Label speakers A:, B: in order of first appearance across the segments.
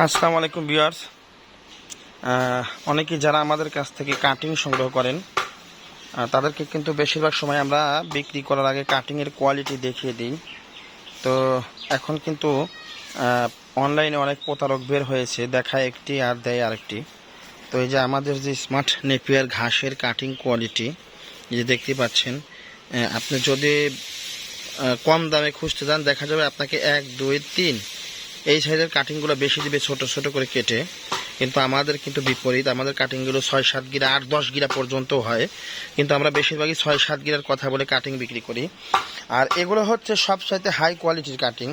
A: আসসালামু আলাইকুম ভিউয়ার্স। অনেকেই যারা আমাদের কাছ থেকে কাটিং সংগ্রহ করেন তাদেরকে কিন্তু বেশিরভাগ সময় আমরা বিক্রি করার আগে কাটিংয়ের কোয়ালিটি দেখিয়ে দিই। তো এখন কিন্তু অনলাইনে অনেক প্রতারক বের হয়েছে, দেখায় একটি আর দেয় আরেকটি। তো এই যে আমাদের যে স্মার্ট নেপিয়ার ঘাসের কাটিং কোয়ালিটি যে দেখতে পাচ্ছেন, আপনি যদি কম দামে খুঁজতে যান দেখা যাবে আপনাকে 1, 2, 3 এই সাইজের কাটিংগুলো বেশি দিবে ছোট ছোট করে কেটে। কিন্তু আমাদের কিন্তু বিপরীত, আমাদের কাটিংগুলো 6-7 গিরা 8-10 গিরা পর্যন্ত হয়, কিন্তু আমরা বেশিরভাগই 6-7 গিরার কথা বলে কাটিং বিক্রি করি। আর এগুলো হচ্ছে সবচাইতে হাই কোয়ালিটির কাটিং।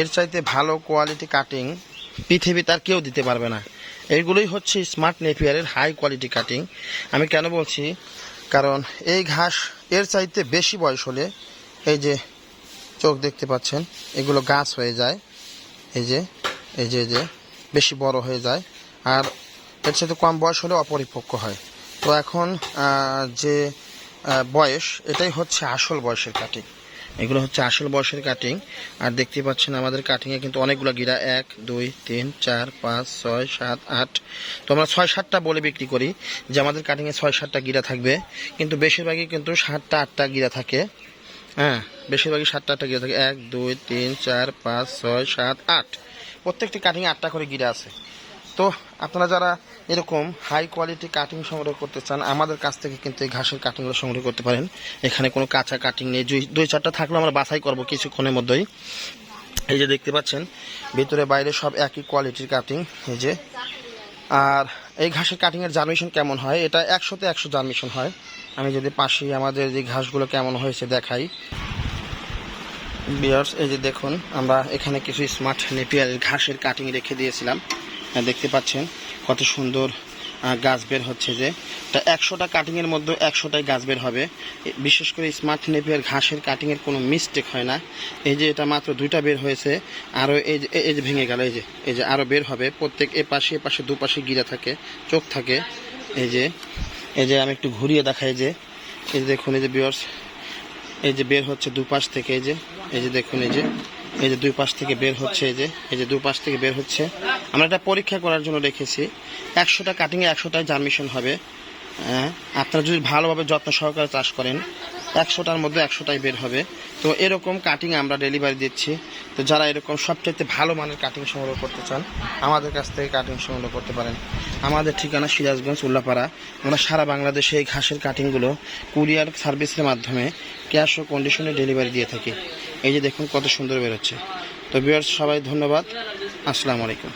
A: এর চাইতে ভালো কোয়ালিটি কাটিং পৃথিবীতে আর কেউ দিতে পারবে না। এইগুলোই হচ্ছে স্মার্ট নেপিয়ারের হাই কোয়ালিটি কাটিং। আমি কেন বলছি, কারণ এই ঘাস এর চাইতে বেশি বয়স হলে এই যে চোখ দেখতে পাচ্ছেন, এগুলো গাছ হয়ে যায়। এই যে এই যে এই যে বেশি বড় হয়ে যায়, আর এর সাথে কম বয়স হলে অপরিপক্ক হয়। তো এখন যে বয়স, এটাই হচ্ছে আসল বয়সের কাটিং। এগুলো হচ্ছে আসল বয়সের কাটিং। আর দেখতে পাচ্ছেন আমাদের কাটিংয়ে কিন্তু অনেকগুলো গিরা, 1, 2, 3, 4, 5, 6, 7, 8। তো আমরা 6-7টা বলে বিক্রি করি যে আমাদের কাটিংয়ে 6-7টা গিরা থাকবে, কিন্তু বেশিরভাগই কিন্তু 7-8টা গিরা থাকে। হ্যাঁ, বেশিরভাগই 7-8টা গিরা থাকে। 1, 2, 3, 4, 5, 6, 7, 8। প্রত্যেকটি কাটিংয়ে 8টা করে গিরা আছে। তো আপনারা যারা এরকম হাই কোয়ালিটি কাটিং সংগ্রহ করতে চান, আমাদের কাছ থেকে কিন্তু এই ঘাসের কাটিংগুলো সংগ্রহ করতে পারেন। এখানে কোনো কাঁচা কাটিং নেই, 2-4টা থাকলে আমরা বাছাই করব কিছুক্ষণের মধ্যেই। এই যে দেখতে পাচ্ছেন ভিতরে বাইরে সব একই কোয়ালিটির কাটিং। এই যে, আর এই ঘাসের কাটিংয়ের জার্মিশন কেমন হয়, এটা 100তে 100 জার্মিশন হয়। আমি যদি পাশেই আমাদের যে ঘাসগুলো কেমন হয়েছে দেখাই ভিউয়ার্স, এই যে দেখুন, আমরা এখানে কিছু স্মার্ট নেপিয়ারের ঘাসের কাটিং রেখে দিয়েছিলাম। দেখতে পাচ্ছেন কত সুন্দর গাছ বের হচ্ছে। যে তা 100টা কাটিংয়ের মধ্যে 100টাই গাছ বের হবে। বিশেষ করে স্মার্ট নেপিয়ার ঘাসের কাটিংয়ের কোনো মিস্টেক হয় না। এই যে এটা মাত্র 2টা বের হয়েছে, আরও এই যে ভেঙে গেল। এই যে আরও বের হবে। প্রত্যেক এ পাশে দুপাশে গিরা থাকে, চোখ থাকে। এই যে আমি একটু ঘুরিয়ে দেখাই। এই যে দেখুন, এই যে ভিউয়ার্স, এই যে বের হচ্ছে দুপাশ থেকে। এই যে দেখুন, এই যে দুই পাশ থেকে বের হচ্ছে। এই যে দুপাশ থেকে বের হচ্ছে। আমরা এটা পরীক্ষা করার জন্য রেখেছি। 100টা কাটিংয়ে 100টাই জার্মিশন হবে। আপনারা যদি ভালোভাবে যত্ন সহকারে চাষ করেন, 100টার মধ্যে 100টাই বের হবে। তো এরকম কাটিং আমরা ডেলিভারি দিচ্ছি। তো যারা এরকম সবচেয়ে ভালো মানের কাটিং সংগ্রহ করতে চান, আমাদের কাছ থেকে কাটিং সংগ্রহ করতে পারেন। আমাদের ঠিকানা সিরাজগঞ্জ, উল্লাপাড়া। আমরা সারা বাংলাদেশে এই ঘাসের কাটিংগুলো কুরিয়ার সার্ভিসের মাধ্যমে ক্যাশ ও কন্ডিশনে ডেলিভারি দিয়ে থাকি। এই যে দেখুন কত সুন্দর বেরোচ্ছে। তো ভিউয়ার্স, সবাই ধন্যবাদ। আসসালামু আলাইকুম।